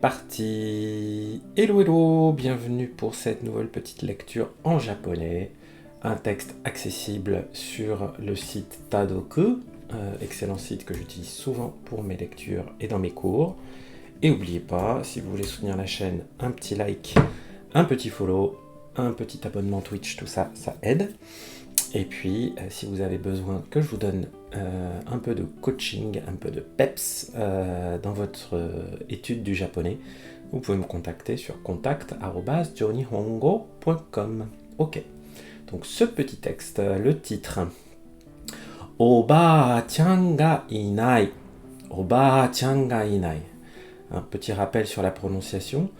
Parti. Hello hello, bienvenue pour cette nouvelle petite lecture en japonais. Un texte accessible sur le site Tadoku, excellent site que j'utilise souvent pour mes lectures et dans mes cours. Et n'oubliez pas, si vous voulez soutenir la chaîne, un petit like, un petit follow, un petit abonnement Twitch, tout ça, ça aide. Et puis, si vous avez besoin que je vous donne un peu de coaching, un peu de peps dans votre étude du japonais, vous pouvez me contacter sur contact@johnnyhongo.com. Ok, donc ce petit texte, le titre « Oba-chan ga inai ». Oba-chan ga inai. Un petit rappel sur la prononciation.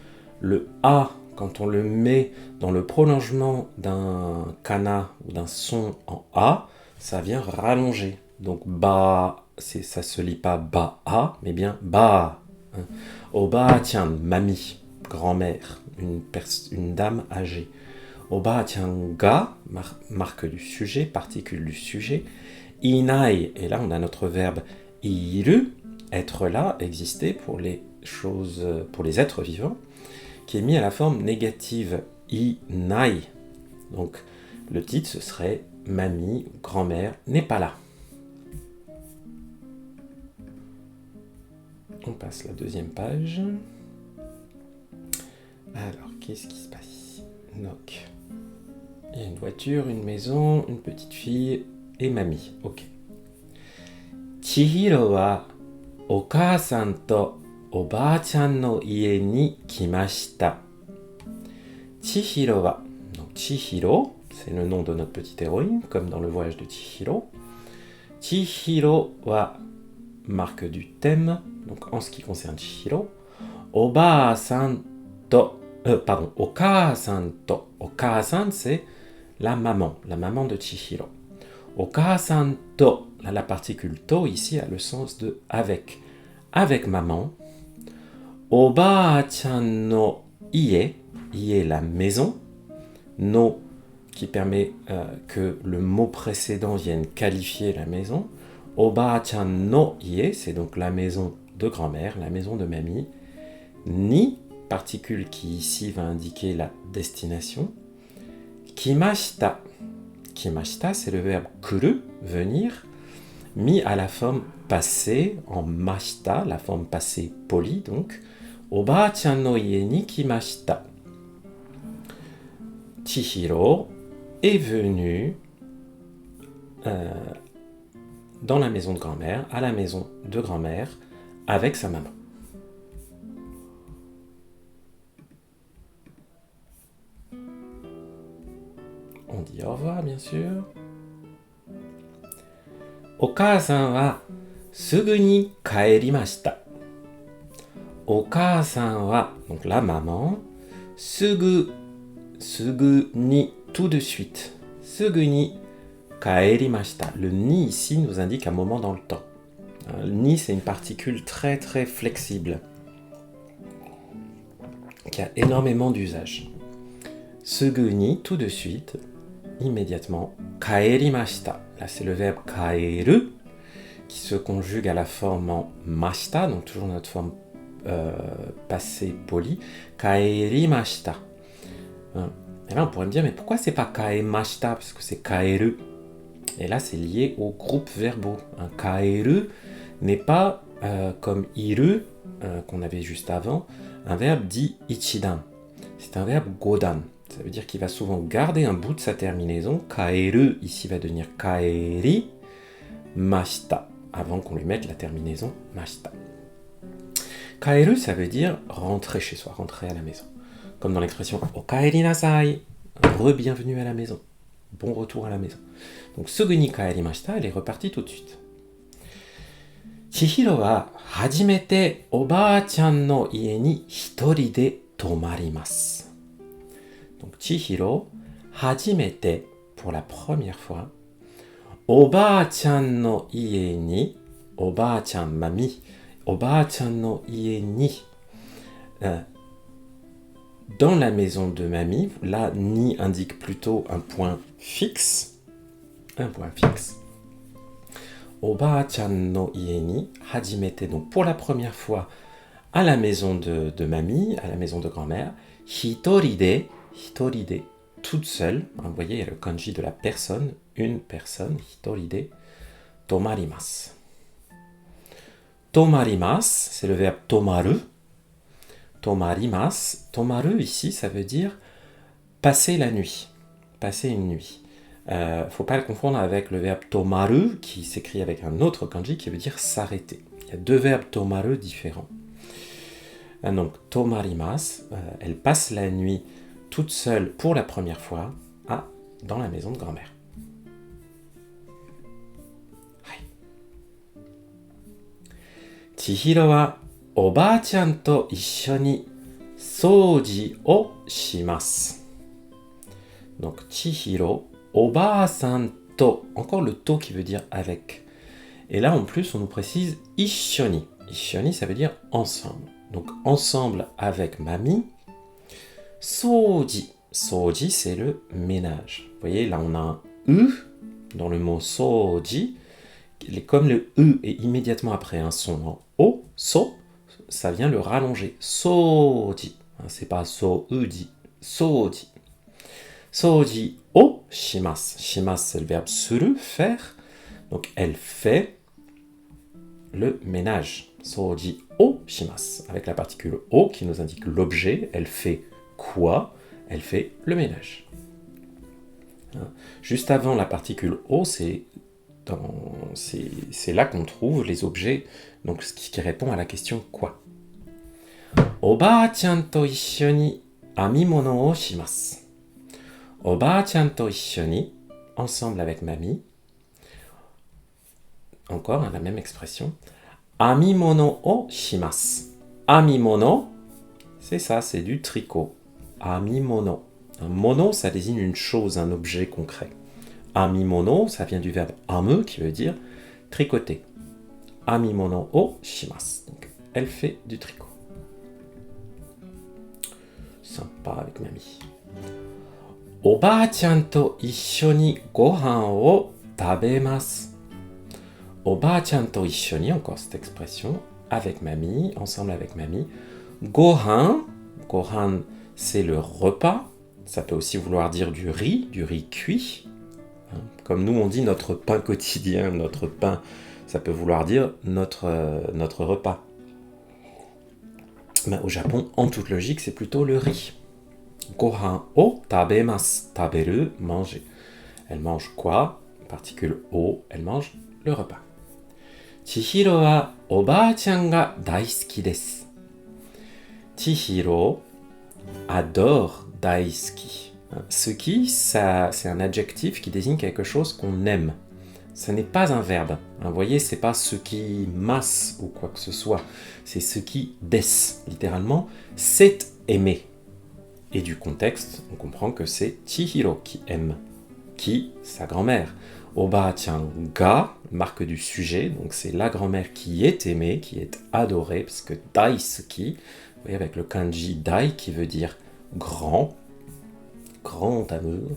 Le A, quand on le met dans le prolongement d'un kana ou d'un son en A, ça vient rallonger. Donc ba, ça se lit pas ba-a, mais bien ba. Oba-chan, mamie, grand-mère, une dame âgée. Oba-chan ga, marque du sujet, particule du sujet. Inai, et là on a notre verbe iru, être là, exister pour les choses, pour les êtres vivants, qui est mis à la forme négative inai. Donc le titre ce serait mamie, grand-mère n'est pas là. On passe la deuxième page. Alors qu'est-ce qui se passe ici? Donc il y a une voiture, une maison, une petite fille et mamie. Ok. Chihiro wa okaasan to Oba-chan no ie ni kimashita. Chihiro wa. Donc Chihiro, c'est le nom de notre petite héroïne, comme dans le voyage de Chihiro. Chihiro wa, marque du thème, donc en ce qui concerne Chihiro. Oba-san to, okaasan to. Okaasan, c'est la maman de Chihiro. Okaasan to, là, la particule to ici a le sens de avec maman. Oba-chan no ie, ie la maison, no qui permet que le mot précédent vienne qualifier la maison. Oba-chan no ie, c'est donc la maison de grand-mère, la maison de mamie. Ni, particule qui ici va indiquer la destination. Kimashita, kimashita c'est le verbe kuru, venir, mis à la forme passée en mashita, la forme passée polie donc. Oba-chan no ie ni kimashita. Chihiro est venu dans la maison de grand-mère, à la maison de grand-mère, avec sa maman. On dit au revoir, bien sûr. Okaasan wa sugu ni kaerimashita. Okaasan wa, donc la maman, sugu ni, tout de suite. Sugu ni kaerimashita. Le ni ici nous indique un moment dans le temps. Le ni c'est une particule très très flexible qui a énormément d'usage. Sugu ni, tout de suite, immédiatement. Kaerimashita. Là c'est le verbe kaeru qui se conjugue à la forme en mashita, donc toujours notre forme passé poli. Kaerimashita. Et là on pourrait me dire mais pourquoi c'est pas kaemashita parce que c'est kaeru. Et là c'est lié aux groupes verbaux. Kaeru n'est pas comme iru qu'on avait juste avant un verbe dit ichidan. C'est un verbe godan. Ça veut dire qu'il va souvent garder un bout de sa terminaison. Kaeru ici va devenir kaeri mashita avant qu'on lui mette la terminaison mashita. Kaeru, ça veut dire rentrer chez soi, rentrer à la maison. Comme dans l'expression okaeri nasai, re-bienvenue à la maison, bon retour à la maison. Donc sugu ni kaerimashita, elle est repartie tout de suite. Chihiro wa hajimete oba-chan no ie ni hitori de tomarimasu. Donc Chihiro, hajimete, pour la première fois, oba-chan no ie ni, oba-chan mamie, Oba-chan no ie ni. Dans la maison de mamie, là, ni indique plutôt un point fixe. Un point fixe. Oba-chan no ie ni, hajimete, donc pour la première fois, à la maison de mamie, à la maison de grand-mère. Hitoride, hitoride, toute seule. Vous voyez, il y a le kanji de la personne, une personne. Hitoride, tomarimasu. Tomarimasu, c'est le verbe tomaru. Tomarimasu. Tomaru, ici, ça veut dire passer la nuit. Passer une nuit. Faut pas le confondre avec le verbe tomaru, qui s'écrit avec un autre kanji, qui veut dire s'arrêter. Il y a deux verbes tomaru différents. Donc, tomarimasu, elle passe la nuit toute seule pour la première fois dans la maison de grand-mère. Chihiro wa oba-chan to issho ni souji o shimasu. Donc, Chihiro, oba-san to, encore le to qui veut dire avec. Et là, en plus, on nous précise ishoni. Ishoni, ça veut dire ensemble. Donc, ensemble avec mamie. Soji. Soji, c'est le ménage. Vous voyez, là, on a un U dans le mot soji. Comme le E est immédiatement après un son en O, so, ça vient le rallonger. Soji. C'est pas so-uji. Soji. Soji o shimasu. Shimasu, c'est le verbe suru, faire. Donc, elle fait le ménage. Soji o shimasu. Avec la particule o qui nous indique l'objet. Elle fait quoi? Elle fait le ménage. Juste avant la particule o, c'est là qu'on trouve les objets, donc ce qui répond à la question quoi. Oba-chan to issho ni amimono o shimasu. Oba-chan to issho ni, ensemble avec mamie. Encore la même expression. Amimono o shimasu. Amimono, c'est ça, c'est du tricot. Amimono. Un mono, ça désigne une chose, un objet concret. Amimono, ça vient du verbe ame, qui veut dire tricoter. Amimono o shimasu. Donc, elle fait du tricot. Sympa avec mamie. Oba-chan to issho ni gohan o tabemasu. Oba-chan to issho ni, encore cette expression, avec mamie, ensemble avec mamie. Gohan, gohan, c'est le repas. Ça peut aussi vouloir dire du riz cuit. Comme nous, on dit notre pain quotidien, notre pain, ça peut vouloir dire notre repas. Mais au Japon, en toute logique, c'est plutôt le riz. Gohan o tabemasu. Taberu, manger. Elle mange quoi? Particule o, elle mange le repas. Chihiro wa oba-chan ga daisuki desu. Chihiro adore daisuki. Suki, ça, c'est un adjectif qui désigne quelque chose qu'on aime. Ce n'est pas un verbe. Vous voyez, c'est pas suki mas ou quoi que ce soit. C'est suki des. Littéralement, c'est aimer. Et du contexte, on comprend que c'est Chihiro qui aime. Qui? Sa grand-mère. Oba-chan ga, marque du sujet, donc c'est la grand-mère qui est aimée, qui est adorée, parce que daisuki, vous voyez, avec le kanji dai qui veut dire grand amour,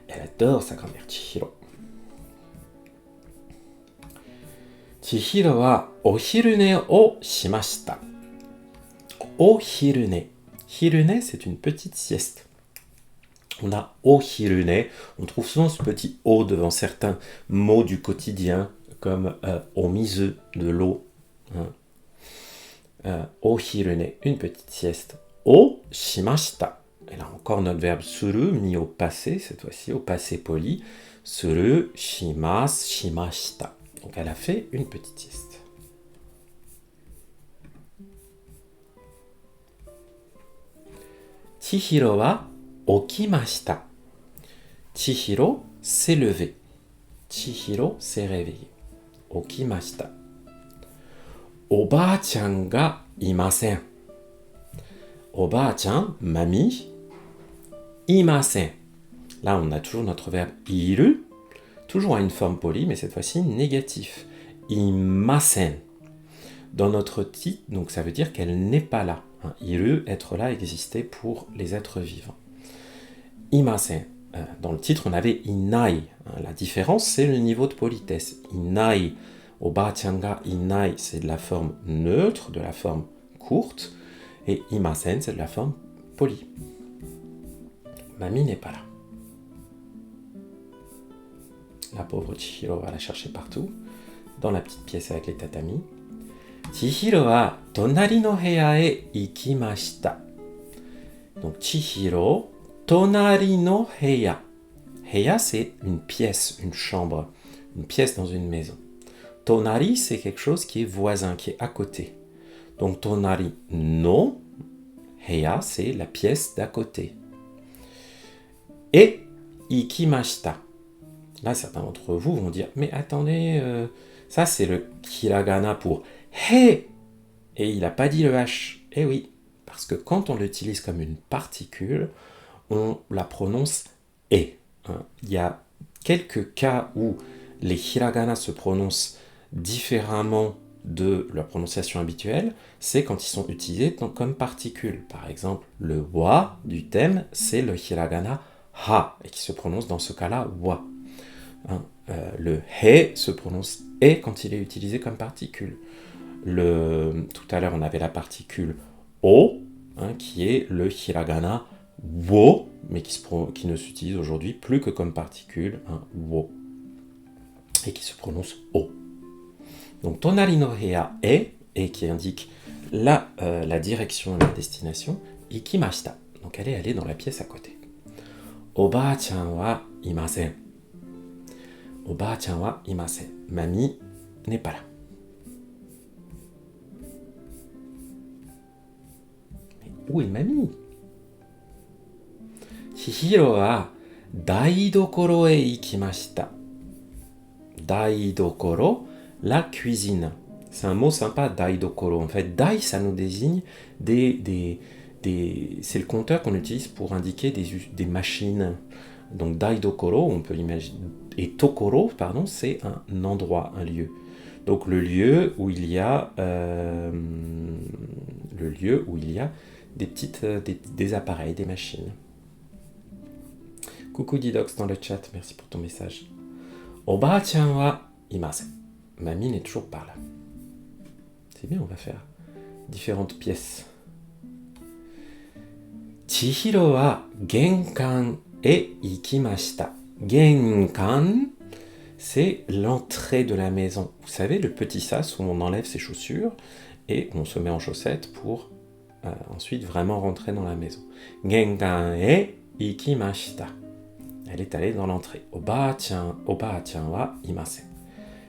elle adore sa grand-mère Chihiro. Chihiro wa ohirune o shimashita. Ohirune. Hirune, c'est une petite sieste. On a ohirune, on trouve souvent ce petit o devant certains mots du quotidien, comme omizu, de l'eau. Ohirune, une petite sieste. O shimashita. Et là encore notre verbe suru mis au passé, cette fois-ci au passé poli. Suru, shimasu, shimashita. Donc elle a fait une petite sieste. Chihiro wa okimashita. Chihiro s'est levé. Chihiro s'est réveillé. Okimashita. Oba-chan ga imasen. Oba-chan, mamie. Imasen. Là, on a toujours notre verbe iru, toujours à une forme polie, mais cette fois-ci négatif. Imasen. Dans notre titre, donc ça veut dire qu'elle n'est pas là. Iru, être là, exister pour les êtres vivants. Imasen. Dans le titre, on avait inai. La différence, c'est le niveau de politesse. Inai, oba-chan ga inai, c'est de la forme neutre, de la forme courte, et imasen, c'est de la forme polie. Mamie n'est pas là. La pauvre Chihiro va la chercher partout, dans la petite pièce avec les tatamis. Chihiro wa tonari no heya e ikimashita. Donc Chihiro, tonari no heya. Heya, c'est une pièce, une chambre, une pièce dans une maison. Tonari, c'est quelque chose qui est voisin, qui est à côté. Donc tonari no heya, c'est la pièce d'à côté. Et ikimashita. Là, certains d'entre vous vont dire, mais attendez, ça c'est le hiragana pour he, et il n'a pas dit le h. Eh oui, parce que quand on l'utilise comme une particule, on la prononce e. Il y a quelques cas où les hiragana se prononcent différemment de leur prononciation habituelle, c'est quand ils sont utilisés comme particules. Par exemple, le wa du thème, c'est le hiragana ha, et qui se prononce dans ce cas-là wa. Le he se prononce e quand il est utilisé comme particule. Tout à l'heure, on avait la particule o, qui est le hiragana wo, mais qui ne s'utilise aujourd'hui plus que comme particule, wo, et qui se prononce o. Donc tonari no heya e, et qui indique la direction et la destination, ikimashita. Donc elle est allée dans la pièce à côté. Oba-chan wa imasen. Oba-chan wa imasen. Mamie n'est pas là. Mais où est mamie? Chihiro wa daidokoro e ikimashita. Daidokoro, la cuisine. C'est un mot sympa, daidokoro. En fait, dai, ça nous désigne c'est le compteur qu'on utilise pour indiquer des machines. Donc daidokoro, on peut l'imaginer. Et tokoro, pardon, c'est un endroit, un lieu. Donc le lieu où il y a des appareils, des machines. Coucou Didox dans le chat, merci pour ton message. Oba-chan wa imasen. Mamie n'est toujours pas là. C'est bien, on va faire différentes pièces. Chihiro wa genkan e ikimashita. Genkan, c'est l'entrée de la maison. Vous savez, le petit sas où on enlève ses chaussures et on se met en chaussettes pour ensuite vraiment rentrer dans la maison. Genkan e ikimashita. Elle est allée dans l'entrée. Oba-chan wa imasen.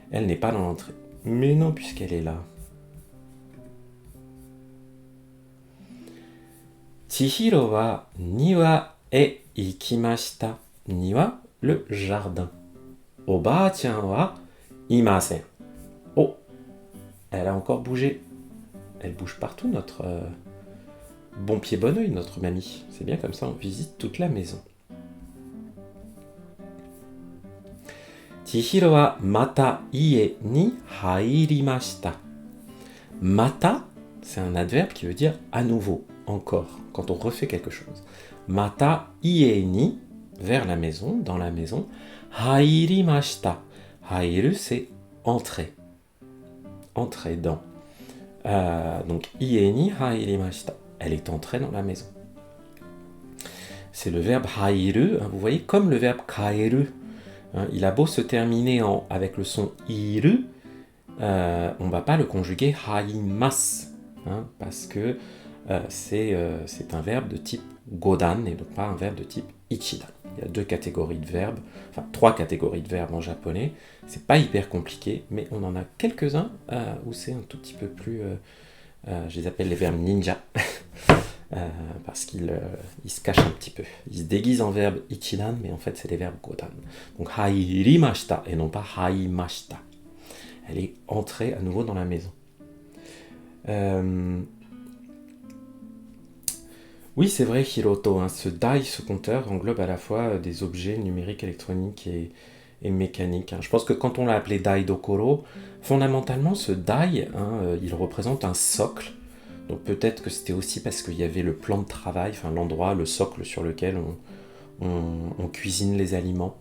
Elle n'est pas dans l'entrée. Mais non, puisqu'elle est là. Chihiro wa niwa e ikimashita. Niwa, le jardin. Oba-chan wa imasen. Oh, elle a encore bougé. Elle bouge partout, notre bon pied, bon oeil, notre mamie. C'est bien comme ça, on visite toute la maison. Chihiro wa mata ie ni hairimashita. Mata, c'est un adverbe qui veut dire à nouveau, encore, quand on refait quelque chose. Mata ie ni, vers la maison, dans la maison. Hairimashita. Hairu, c'est entrer. Entrer dans. Donc, ie ni hairimashita. Elle est entrée dans la maison. C'est le verbe hairu, vous voyez, comme le verbe kaeru. Il a beau se terminer avec le son iru, on ne va pas le conjuguer haimas, parce que c'est un verbe de type godan et donc pas un verbe de type ichidan. Il y a deux catégories de verbes, enfin 3 catégories de verbes en japonais. C'est pas hyper compliqué, mais on en a quelques-uns où c'est un tout petit peu plus... je les appelle les verbes ninja. Parce qu'il se cache un petit peu. Il se déguise en verbe ichidan, mais en fait c'est des verbes godan. Donc hairimashita et non pas haimashita. Elle est entrée à nouveau dans la maison. Oui, c'est vrai, Hiroto, ce dai, ce compteur, englobe à la fois des objets numériques, électroniques et mécaniques. Je pense que quand on l'a appelé dai dokoro, fondamentalement ce dai, il représente un socle. Donc peut-être que c'était aussi parce qu'il y avait le plan de travail, enfin l'endroit, le socle sur lequel on cuisine les aliments.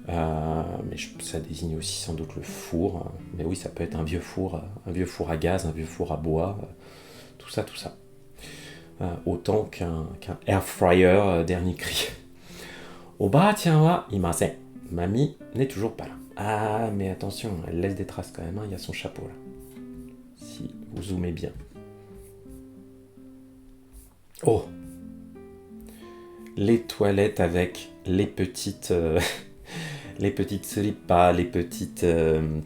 Mais ça désigne aussi sans doute le four. Mais oui, ça peut être un vieux four à gaz, un vieux four à bois. tout ça. Autant qu'un air fryer dernier cri. Oba-chan wa imasen. Mamie n'est toujours pas là. Ah, mais attention, elle laisse des traces quand même, hein, il y a son chapeau là. Si vous zoomez bien. Oh! Les toilettes avec les petites slipas, les petites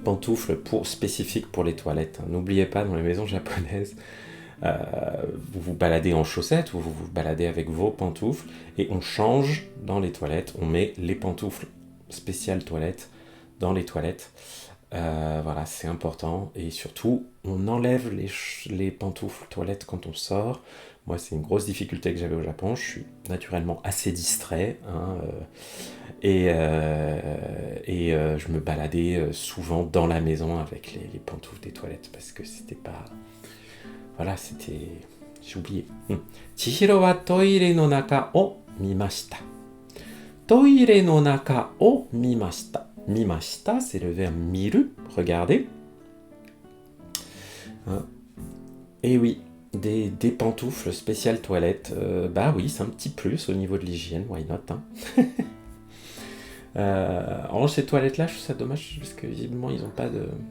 pantoufles spécifiques pour les toilettes. N'oubliez pas, dans les maisons japonaises, vous vous baladez en chaussettes ou vous vous baladez avec vos pantoufles et on change dans les toilettes, on met les pantoufles spéciales toilettes dans les toilettes. Voilà, c'est important. Et surtout, on enlève les pantoufles toilettes quand on sort. Moi, c'est une grosse difficulté que j'avais au Japon. Je suis naturellement assez distrait. Je me baladais souvent dans la maison avec les pantoufles des toilettes parce que c'était pas... Voilà, c'était... J'ai oublié. Chihiro wa toire no naka o mimashita. Toire no naka o mimashita. Mimashita, c'est le verbe miru, regarder. Et oui, des pantoufles spéciales toilettes. Bah oui, c'est un petit plus au niveau de l'hygiène, why not, hein. En ces toilettes-là, je trouve ça dommage parce que visiblement, ils n'ont pas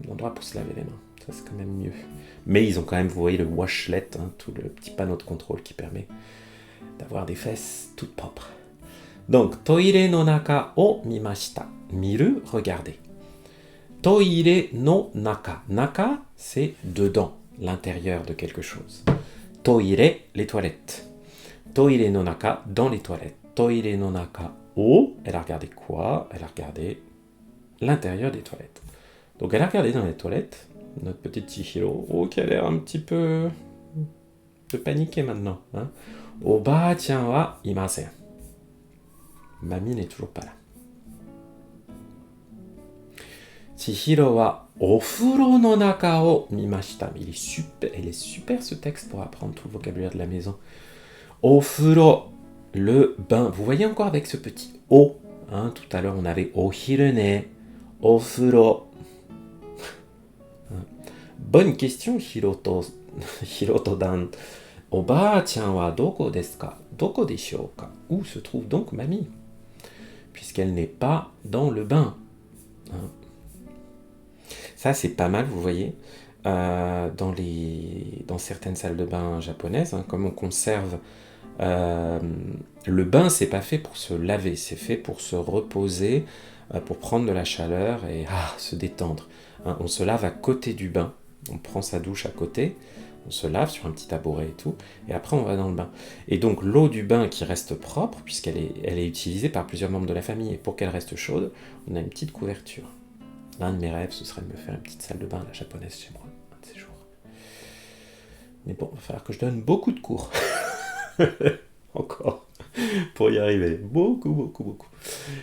d'endroit pour se laver les mains. Ça, c'est quand même mieux. Mais ils ont quand même, vous voyez, le washlet, hein, tout le petit panneau de contrôle qui permet d'avoir des fesses toutes propres. Donc, toire no naka o mimashita. Miru, regardez. Toire no naka. Naka, c'est dedans, l'intérieur de quelque chose. Toire, les toilettes. Toire no naka, dans les toilettes. Toire no naka o, elle a regardé quoi? Elle a regardé l'intérieur des toilettes. Donc, elle a regardé dans les toilettes, notre petite Chihiro, qui a l'air un petit peu de paniquer maintenant. Hein. Oba-chan wa imasen. Mamie n'est toujours pas là. Chihiro wa ofuro no naka o mimashita. Il est super ce texte pour apprendre tout le vocabulaire de la maison. Ofuro, le bain. Vous voyez encore avec ce petit o. Hein, tout à l'heure on avait ohirune, ofuro. Bonne question, Hiroto-dan. Oba-chan wa doko desu ka? Doko deshou ka? Où se trouve donc mamie? Puisqu'elle n'est pas dans le bain. Hein. Ça, c'est pas mal, vous voyez. Dans certaines salles de bain japonaises, hein, comme on conserve... le bain, c'est pas fait pour se laver, c'est fait pour se reposer, pour prendre de la chaleur et se détendre. Hein, on se lave à côté du bain. On prend sa douche à côté, on se lave sur un petit tabouret et tout, et après on va dans le bain. Et donc l'eau du bain qui reste propre, puisqu'elle est utilisée par plusieurs membres de la famille, et pour qu'elle reste chaude, on a une petite couverture. L'un de mes rêves, ce serait de me faire une petite salle de bain à la japonaise chez moi, un de ces jours. Mais bon, il va falloir que je donne beaucoup de cours. Encore. Pour y arriver. Beaucoup.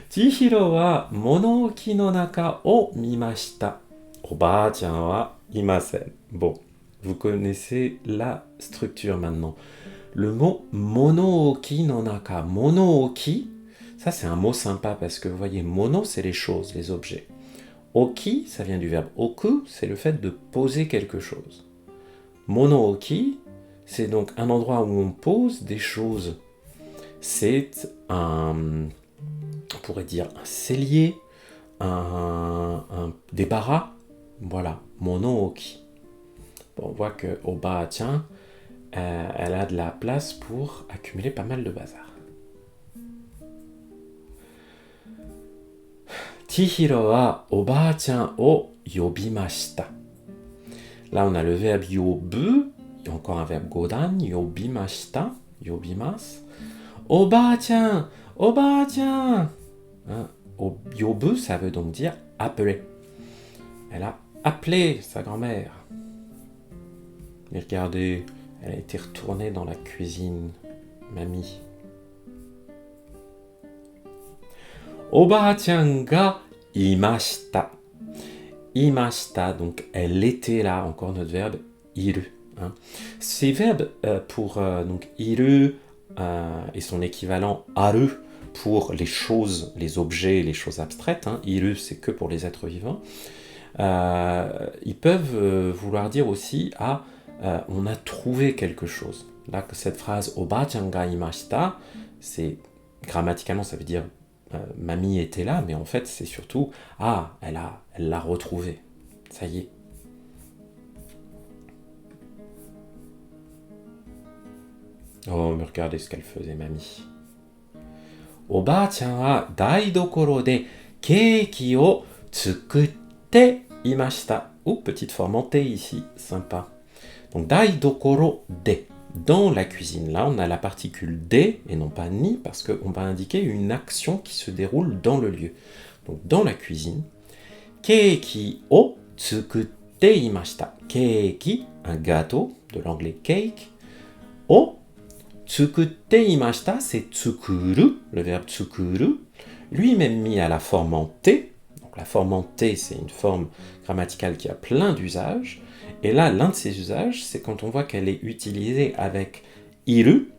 Chihiro wa monouki no naka o mimashita. Oba-chan wa imasen. Bon, vous connaissez la structure maintenant. Le mot monouki no naka. Monouki, ça c'est un mot sympa parce que vous voyez, mono c'est les choses, les objets. Oki, ça vient du verbe oku, c'est le fait de poser quelque chose. Monouki, c'est donc un endroit où on pose des choses. C'est on pourrait dire un cellier, un débarras. Voilà, monouki. Bon, on voit que Oba-chan, elle a de la place pour accumuler pas mal de bazar. Chihiro wa Oba-chan o yobimashita. Là, on a le verbe yobu, il y a encore un verbe godan, yobimashita, yobimasu. Oba-chan, Oba-chan. Hein, yobu, ça veut donc dire appeler. Elle a appelé sa grand-mère. Mais regardez, elle a été retournée dans la cuisine, mamie. Oba-chan ga imashita. Imashita, donc elle était là, encore notre verbe iru. Hein. Ces verbes pour donc iru et son équivalent aru pour les choses, les objets, les choses abstraites. Hein. Iru, c'est que pour les êtres vivants. Ils peuvent vouloir dire aussi on a trouvé quelque chose. Là, cette phrase Oba-chan ga imashita, c'est grammaticalement, ça veut dire mamie était là, mais en fait, c'est surtout elle l'a retrouvé. Ça y est. Oh, mais regardez ce qu'elle faisait, mamie. Oba-chan wa daidokoro de keiki o tsukutte imashita. Oh, petite forme en T ici, sympa. Donc, daidokoro de, dans la cuisine. Là, on a la particule de et non pas ni, parce qu'on va indiquer une action qui se déroule dans le lieu. Donc, dans la cuisine, keiki o tsukutte imashita. Keiki, un gâteau, de l'anglais cake. O tsukutte imashita, c'est tsukuru, le verbe tsukuru, lui-même mis à la forme en T. Donc, la forme en T, c'est une forme grammaticale qui a plein d'usages. Et là, l'un de ces usages, c'est quand on voit qu'elle est utilisée avec iru,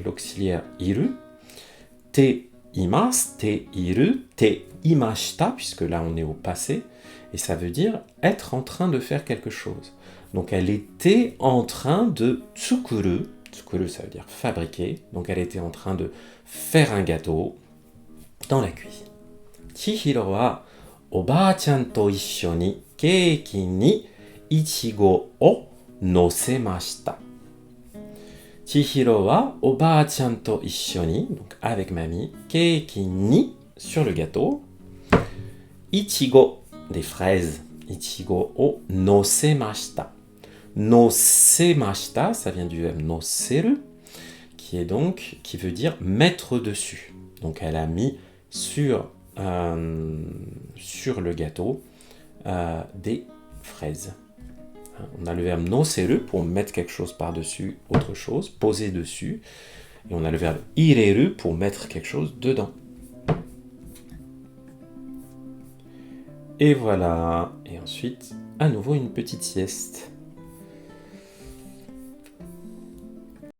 l'auxiliaire iru, te imas, te iru, te imashita, puisque là on est au passé, et ça veut dire être en train de faire quelque chose. Donc elle était en train de tsukuru, tsukuru ça veut dire fabriquer, donc elle était en train de faire un gâteau dans la cuisine. Chihiro wa oba-chan to issho ni keiki ni ichigo o nosemashita. Chihiro wa oba-chan to issho ni, donc avec mamie, keiki ni, sur le gâteau, ichigo, des fraises, ichigo o nosemashita. Nosemashita, ça vient du verbe noseru, qui veut dire mettre dessus. Donc elle a mis sur le gâteau des fraises. On a le verbe noseru pour mettre quelque chose par-dessus autre chose, poser dessus. Et on a le verbe ireru pour mettre quelque chose dedans. Et voilà. Et ensuite, à nouveau une petite sieste.